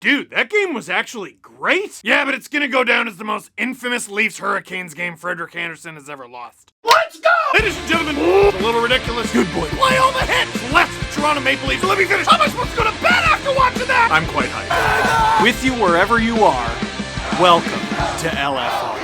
Dude, that game was actually great. Yeah, but it's gonna go down as the most infamous Leafs-Hurricanes game Frederik Andersen has ever lost. Let's go! Ladies and gentlemen, a little ridiculous. Good boy. Play all the hits. Left Toronto Maple Leafs. Let me finish. How am I supposed to go to bed after watching that? I'm quite hyped. With you wherever you are, welcome to LFR.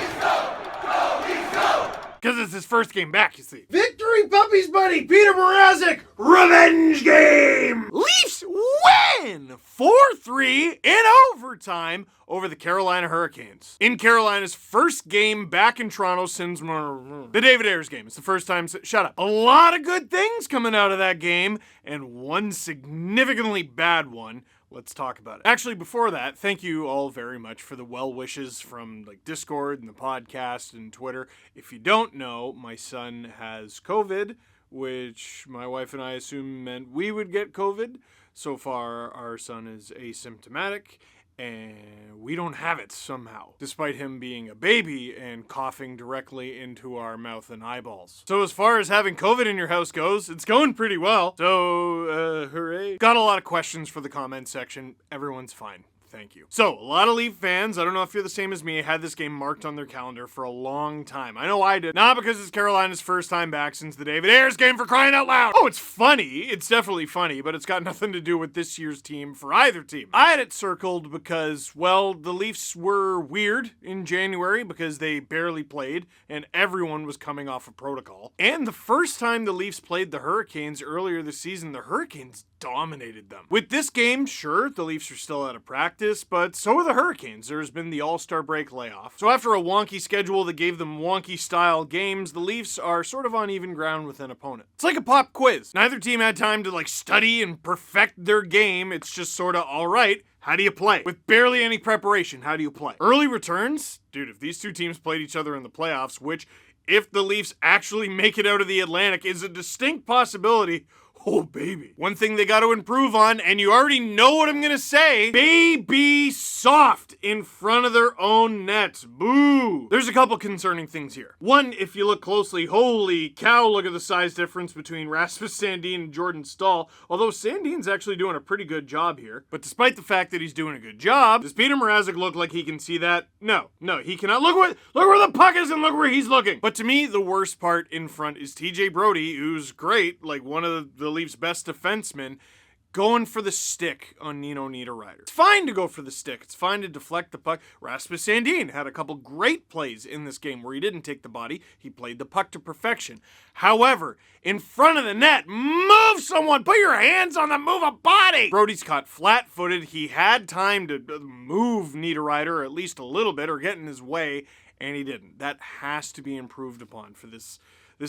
Because it's his first game back, you see. Victory, puppies, buddy! Peter Mrazle, revenge game! Leafs win 4-3 in overtime over the Carolina Hurricanes. In Carolina's first game back in Toronto since the David Ayres game. It's the first time. Shut up. A lot of good things coming out of that game, and one significantly bad one. Let's talk about it. Actually, before that, thank you all very much for the well wishes from Discord and the podcast and Twitter. If you don't know, my son has COVID, which my wife and I assumed meant we would get COVID. So far, our son is asymptomatic, and we don't have it somehow, despite him being a baby and coughing directly into our mouth and eyeballs. So as far as having COVID in your house goes, it's going pretty well. So, hooray. Got a lot of questions for the comment section. Everyone's fine. Thank you. So, a lot of Leaf fans, I don't know if you're the same as me, had this game marked on their calendar for a long time. I know I did. Not because it's Carolina's first time back since the David Ayres game, for crying out loud. Oh, it's funny. It's definitely funny, but it's got nothing to do with this year's team for either team. I had it circled because, well, the Leafs were weird in January because they barely played and everyone was coming off of protocol. And the first time the Leafs played the Hurricanes earlier this season, the Hurricanes dominated them. With this game, sure, the Leafs are still out of practice, but so are the Hurricanes. There's been the All-Star break layoff. So after a wonky schedule that gave them wonky-style games, the Leafs are sort of on even ground with an opponent. It's like a pop quiz. Neither team had time to study and perfect their game. It's just sort of, all right, how do you play? With barely any preparation, how do you play? Early returns? Dude, if these two teams played each other in the playoffs, which, if the Leafs actually make it out of the Atlantic, is a distinct possibility. Oh, baby. One thing they got to improve on, and you already know what I'm going to say, baby soft in front of their own net. Boo. There's a couple concerning things here. One, if you look closely, holy cow, look at the size difference between Rasmus Sandin and Jordan Staal, although Sandin's actually doing a pretty good job here. But despite the fact that he's doing a good job, does Peter Mrazle look like he can see that? No, he cannot. Look where the puck is and look where he's looking. But to me, the worst part in front is TJ Brodie, who's great, one of the Leafs' best defensemen, going for the stick on Nino Niederreiter. It's fine to go for the stick. It's fine to deflect the puck. Rasmus Sandin had a couple great plays in this game where he didn't take the body. He played the puck to perfection. However, in front of the net, move someone. Put your hands on the move a body. Brodie's caught flat-footed. He had time to move Niederreiter at least a little bit or get in his way, and he didn't. That has to be improved upon for this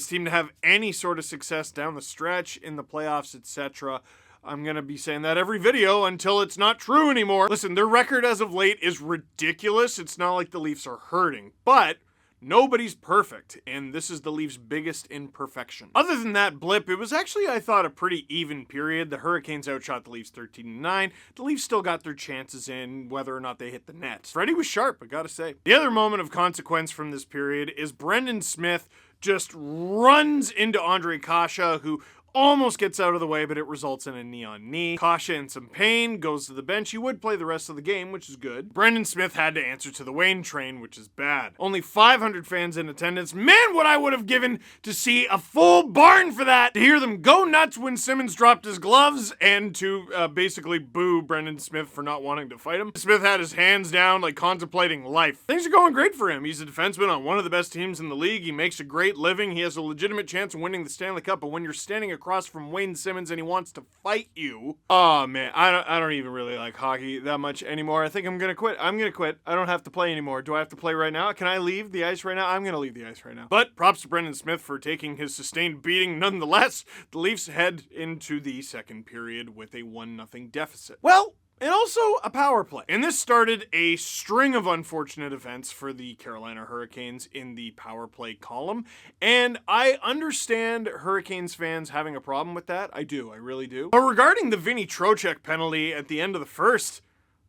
team to have any sort of success down the stretch in the playoffs, etc. I'm going to be saying that every video until it's not true anymore. Listen, their record as of late is ridiculous. It's not like the Leafs are hurting, but nobody's perfect, and this is the Leafs' biggest imperfection. Other than that blip, it was actually, I thought, a pretty even period. The Hurricanes outshot the Leafs 13-9. The Leafs still got their chances in, whether or not they hit the net. Freddie was sharp, I gotta say. The other moment of consequence from this period is Brendan Smith just runs into Ondrej Kase, who almost gets out of the way, but it results in a knee-on-knee. Kase in some pain, goes to the bench. He would play the rest of the game, which is good. Brendan Smith had to answer to the Wayne train, which is bad. Only 500 fans in attendance. Man, what I would have given to see a full barn for that! To hear them go nuts when Simmons dropped his gloves, and to basically boo Brendan Smith for not wanting to fight him. Smith had his hands down, contemplating life. Things are going great for him. He's a defenseman on one of the best teams in the league. He makes a great living. He has a legitimate chance of winning the Stanley Cup, but when you're standing across from Wayne Simmons and he wants to fight you. Oh man, I don't even really like hockey that much anymore. I think I'm gonna quit. I don't have to play anymore. Do I have to play right now? Can I leave the ice right now? I'm gonna leave the ice right now. But props to Brendan Smith for taking his sustained beating nonetheless. The Leafs head into the second period with a 1-0 deficit. Well, and also a power play. And this started a string of unfortunate events for the Carolina Hurricanes in the power play column. And I understand Hurricanes fans having a problem with that. I do, I really do. But regarding the Vinny Trocheck penalty at the end of the first,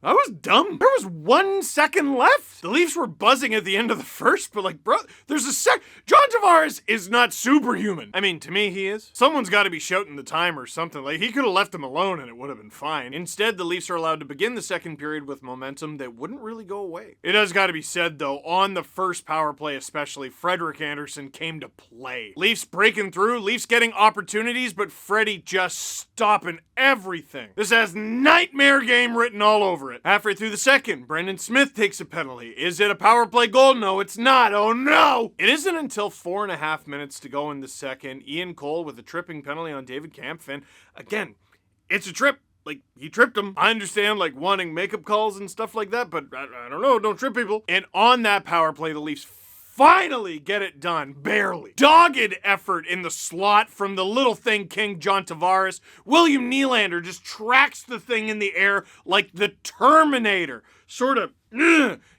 That was dumb. There was 1 second left. The Leafs were buzzing at the end of the first, but like, bro, there's a sec. John Tavares is not superhuman. I mean, to me, he is. Someone's got to be shouting the time or something. Like, he could have left him alone and it would have been fine. Instead, the Leafs are allowed to begin the second period with momentum that wouldn't really go away. It has got to be said, though, on the first power play especially, Frederik Andersen came to play. Leafs breaking through, Leafs getting opportunities, but Freddie just stopping everything. This has nightmare game written all over it. Halfway through the second, Brendan Smith takes a penalty. Is it a power play goal? No, it's not. Oh no! It isn't until 4.5 minutes to go in the second, Ian Cole with a tripping penalty on David Kampf, and again, it's a trip. Like, he tripped him. I understand, like, wanting makeup calls and stuff like that, but I don't know, don't trip people. And on that power play, the Leafs finally get it done, barely. Dogged effort in the slot from the little thing king John Tavares. William Nylander just tracks the thing in the air like the Terminator. Sort of,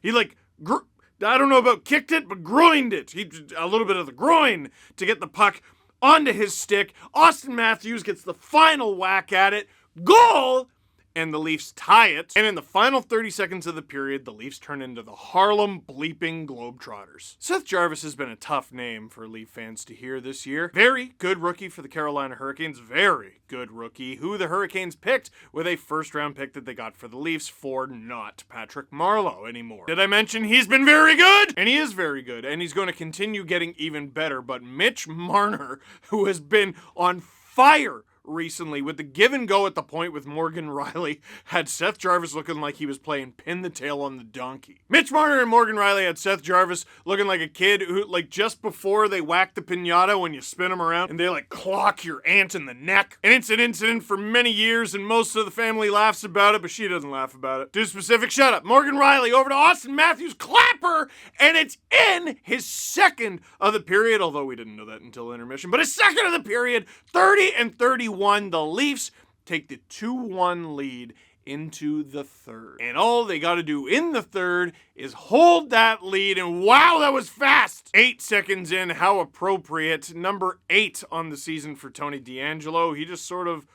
he like, I don't know about kicked it, but groined it. A little bit of the groin to get the puck onto his stick. Austin Matthews gets the final whack at it. Goal! And the Leafs tie it. And in the final 30 seconds of the period, the Leafs turn into the Harlem bleeping Globetrotters. Seth Jarvis has been a tough name for Leaf fans to hear this year. Very good rookie for the Carolina Hurricanes. Very good rookie, who the Hurricanes picked with a first-round pick that they got for the Leafs for not Patrick Marleau anymore. Did I mention he's been very good? And he is very good, and he's going to continue getting even better. But Mitch Marner, who has been on fire recently with the give and go at the point with Morgan Rielly, had Seth Jarvis looking like he was playing pin the tail on the donkey. Mitch Marner and Morgan Rielly had Seth Jarvis looking like a kid who, like, just before they whack the pinata when you spin them around and they like clock your aunt in the neck. And it's an incident for many years and most of the family laughs about it, but she doesn't laugh about it. Too specific, shut up. Morgan Rielly over to Austin Matthews, clapper, and it's in his second of the period, although we didn't know that until intermission, but his second of the period, 30-31. The Leafs take the 2-1 lead into the third. And all they got to do in the third is hold that lead, and wow, that was fast! 8 seconds in, how appropriate. Number 8 on the season for Tony DeAngelo. He just sort of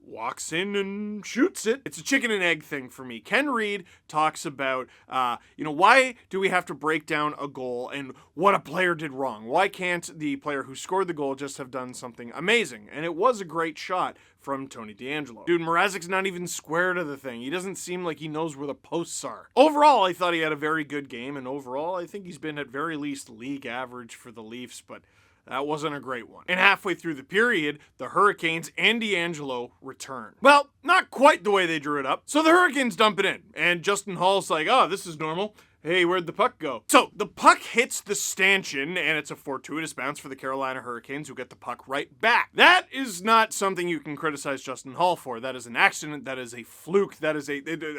walks in and shoots it. It's a chicken and egg thing for me. Ken Reed talks about, why do we have to break down a goal and what a player did wrong? Why can't the player who scored the goal just have done something amazing? And it was a great shot from Tony DeAngelo. Dude, Mrazle's not even square to the thing. He doesn't seem like he knows where the posts are. Overall, I thought he had a very good game, and overall, I think he's been at very least league average for the Leafs, but that wasn't a great one. And halfway through the period, the Hurricanes and DeAngelo return. Well, not quite the way they drew it up. So the Hurricanes dump it in, and Justin Hall's like, oh, this is normal. Hey, where'd the puck go? So the puck hits the stanchion, and it's a fortuitous bounce for the Carolina Hurricanes, who get the puck right back. That is not something you can criticize Justin Hall for. That is an accident. That is a fluke. That is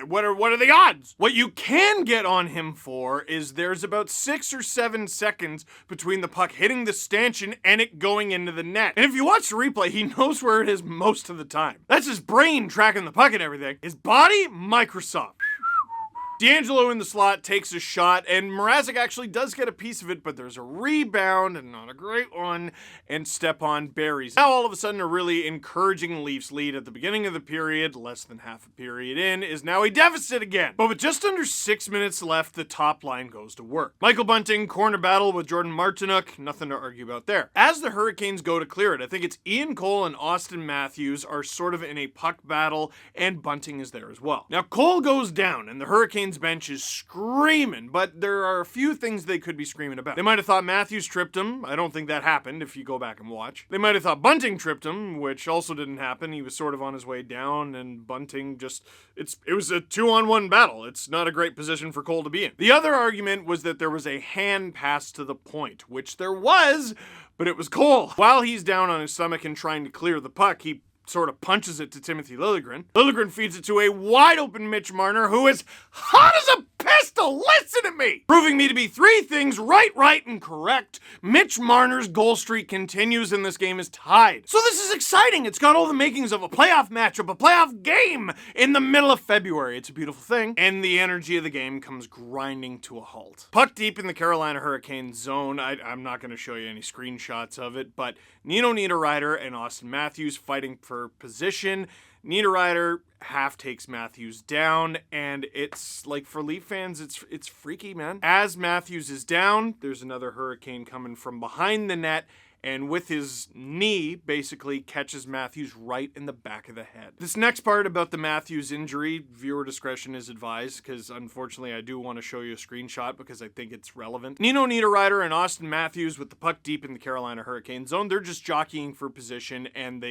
what are the odds? What you can get on him for is there's about 6 or 7 seconds between the puck hitting the stanchion and it going into the net. And if you watch the replay, he knows where it is most of the time. That's his brain tracking the puck and everything. His body, Microsoft. DeAngelo in the slot takes a shot, and Mrazle actually does get a piece of it, but there's a rebound, and not a great one, and Stepan buries. Now all of a sudden a really encouraging Leafs lead at the beginning of the period, less than half a period in, is now a deficit again. But with just under 6 minutes left, the top line goes to work. Michael Bunting, corner battle with Jordan Martinook, nothing to argue about there. As the Hurricanes go to clear it, I think it's Ian Cole and Austin Matthews are sort of in a puck battle, and Bunting is there as well. Now Cole goes down, and the Hurricanes bench is screaming, but there are a few things they could be screaming about. They might have thought Matthews tripped him. I don't think that happened if you go back and watch. They might have thought Bunting tripped him, which also didn't happen. He was sort of on his way down, and Bunting just, it was a 2-on-1 battle. It's not a great position for Cole to be in. The other argument was that there was a hand pass to the point, which there was, but it was Cole. While he's down on his stomach and trying to clear the puck, he sort of punches it to Timothy Liljegren. Liljegren feeds it to a wide open Mitch Marner, who is hot as a pistol. Listen to me! Proving me to be 3 things right, and correct. Mitch Marner's goal streak continues and this game is tied. So this is exciting. It's got all the makings of a playoff matchup, a playoff game in the middle of February. It's a beautiful thing. And the energy of the game comes grinding to a halt. Puck deep in the Carolina Hurricanes zone. I'm not going to show you any screenshots of it, but Nino Niederreiter and Austin Matthews fighting for position. Niederreiter half takes Matthews down, and it's like, for Leaf fans, it's freaky, man. As Matthews is down, there's another hurricane coming from behind the net, and with his knee, basically catches Matthews right in the back of the head. This next part about the Matthews injury, viewer discretion is advised, because unfortunately I do want to show you a screenshot because I think it's relevant. Nino Niederreiter and Austin Matthews with the puck deep in the Carolina Hurricane zone. They're just jockeying for position, and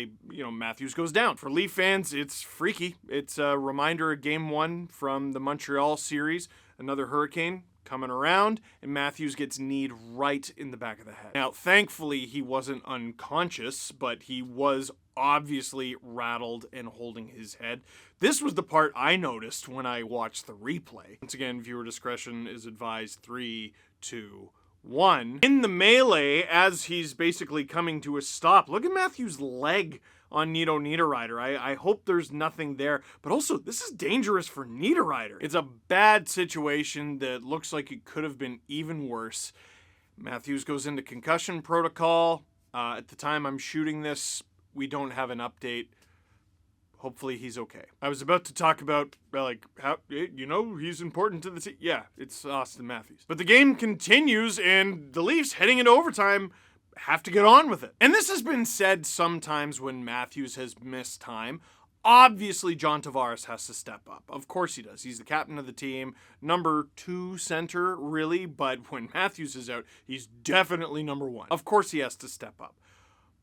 Matthews goes down. For Leaf fans, it's freaky. It's a reminder of Game 1 from the Montreal series. Another hurricane coming around, and Matthews gets kneed right in the back of the head. Now, thankfully, he wasn't unconscious, but he was obviously rattled and holding his head. This was the part I noticed when I watched the replay. Once again, viewer discretion is advised. 3, 2, 1. In the melee, as he's basically coming to a stop, look at Matthews' leg on Nino Niederreiter. I hope there's nothing there, but also this is dangerous for Niederreiter. It's a bad situation that looks like it could have been even worse. Matthews goes into concussion protocol. At the time I'm shooting this, we don't have an update. Hopefully he's okay. I was about to talk about, how, he's important to the team. Yeah, it's Austin Matthews. But the game continues, and the Leafs, heading into overtime, have to get on with it. And this has been said sometimes when Matthews has missed time. Obviously, John Tavares has to step up. Of course he does. He's the captain of the team, number 2 center, really. But when Matthews is out, he's definitely number 1. Of course he has to step up.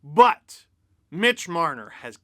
But Mitch Marner has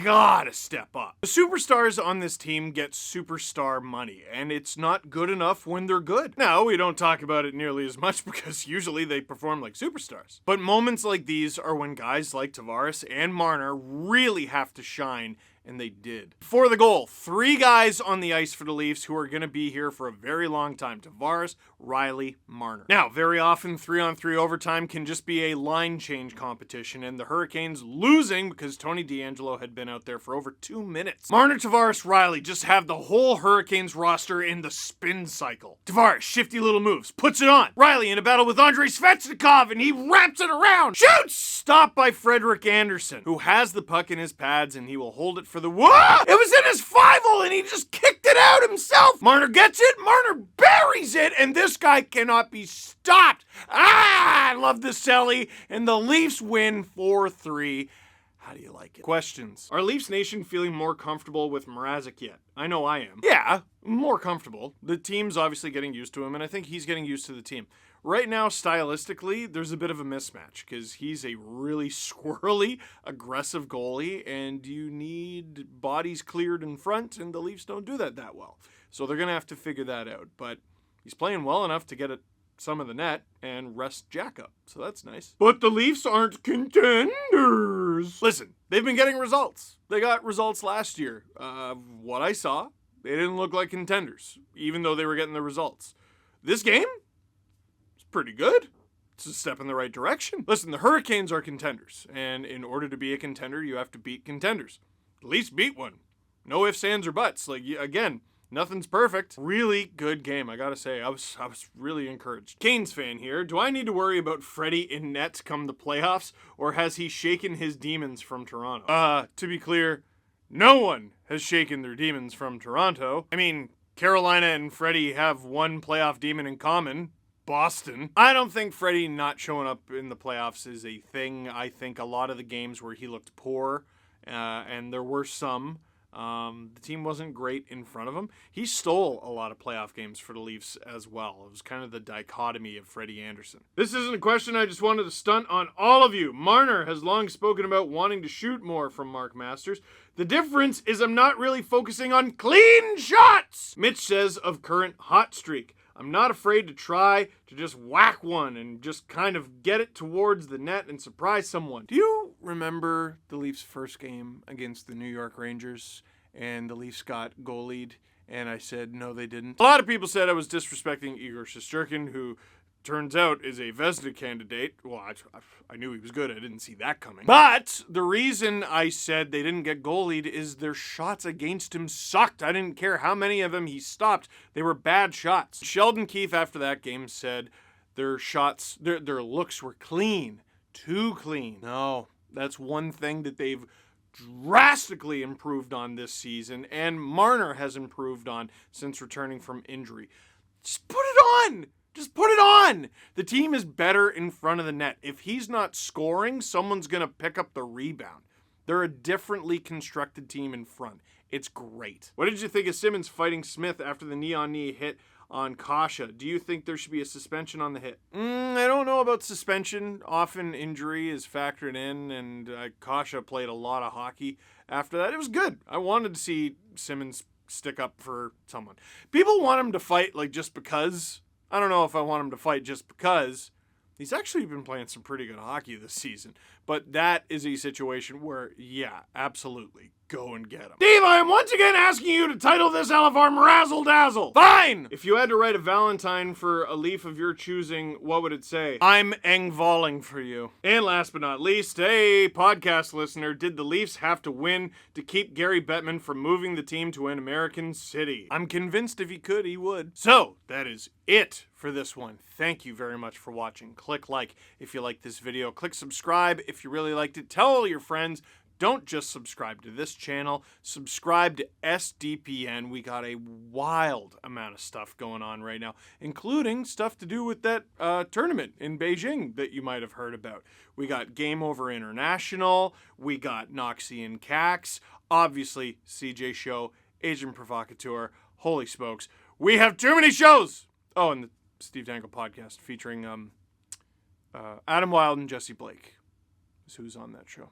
gotta step up. The superstars on this team get superstar money, and it's not good enough when they're good. Now, we don't talk about it nearly as much because usually they perform like superstars. But moments like these are when guys like Tavares and Marner really have to shine, and they did. For the goal, 3 guys on the ice for the Leafs who are going to be here for a very long time. Tavares, Riley, Marner. Now, very often 3-on-3 overtime can just be a line change competition, and the Hurricanes losing because Tony DeAngelo had been out there for over 2 minutes. Marner, Tavares, Riley just have the whole Hurricanes roster in the spin cycle. Tavares, shifty little moves, puts it on. Riley in a battle with Andrei Svechnikov, and he wraps it around. Shoots! Stopped by Frederik Andersen, who has the puck in his pads, and he will hold it for the whoa! It was in his 5-hole, and he just kicked it out himself. Marner gets it, Marner buries it, and this guy cannot be stopped. I love the Selly, and the Leafs win 4-3. How do you like it? Questions. Are Leafs Nation feeling more comfortable with Mrazle yet? I know I am. Yeah, more comfortable. The team's obviously getting used to him, and I think he's getting used to the team. Right now, stylistically, there's a bit of a mismatch because he's a really squirrely, aggressive goalie, and you need bodies cleared in front, and the Leafs don't do that well. So they're going to have to figure that out. But he's playing well enough to get at some of the net and rest Jack up, so that's nice. But the Leafs aren't contenders. Listen, they've been getting results. They got results last year. What I saw, they didn't look like contenders, even though they were getting the results. This game? Pretty good. It's a step in the right direction. Listen, the Hurricanes are contenders, and in order to be a contender, you have to beat contenders. At least beat one. No ifs, ands, or buts. Again, nothing's perfect. Really good game, I gotta say. I was really encouraged. Canes fan here. Do I need to worry about Freddie in net come the playoffs, or has he shaken his demons from Toronto? To be clear, no one has shaken their demons from Toronto. I mean, Carolina and Freddie have one playoff demon in common. Boston. I don't think Freddie not showing up in the playoffs is a thing. I think a lot of the games where he looked poor, and there were some, the team wasn't great in front of him. He stole a lot of playoff games for the Leafs as well. It was kind of the dichotomy of Freddie Andersen. This isn't a question, I just wanted to stunt on all of you. Marner has long spoken about wanting to shoot more from Mark Masters. The difference is I'm not really focusing on clean shots. Mitch says of current hot streak. I'm not afraid to try to just whack one and just kind of get it towards the net and surprise someone. Do you remember the Leafs' first game against the New York Rangers and the Leafs got goalied and I said no they didn't? A lot of people said I was disrespecting Igor Shesterkin, who turns out is a Vezina candidate. Well, I knew he was good. I didn't see that coming. But the reason I said they didn't get goalied is their shots against him sucked. I didn't care how many of them he stopped. They were bad shots. Sheldon Keefe after that game said their shots, their looks were clean. Too clean. No, that's one thing that they've drastically improved on this season, and Marner has improved on since returning from injury. Just put it on! Just put it on! The team is better in front of the net. If he's not scoring, someone's going to pick up the rebound. They're a differently constructed team in front. It's great. What did you think of Simmons fighting Smith after the knee-on-knee hit on Kasha? Do you think there should be a suspension on the hit? I don't know about suspension. Often injury is factored in, and Kasha played a lot of hockey after that. It was good. I wanted to see Simmons stick up for someone. People want him to fight like just because. I don't know if I want him to fight just because. He's actually been playing some pretty good hockey this season. But that is a situation where, yeah, absolutely, go and get him. Steve, I am once again asking you to title this LFR Mrazle Dazzle. Fine! If you had to write a Valentine for a leaf of your choosing, what would it say? I'm engvalling for you. And last but not least, a podcast listener, did the Leafs have to win to keep Gary Bettman from moving the team to an American city? I'm convinced if he could, he would. So, that is it for this one. Thank you very much for watching. Click like if you liked this video. Click subscribe if you really liked it. Tell all your friends. Don't just subscribe to this channel. Subscribe to SDPN. We got a wild amount of stuff going on right now, including stuff to do with that tournament in Beijing that you might have heard about. We got Game Over International. We got Noxie and Cax. Obviously, CJ Show, Agent Provocateur. Holy smokes. We have too many shows. Oh, and the Steve Dangle podcast featuring Adam Wilde and Jesse Blake is who's on that show.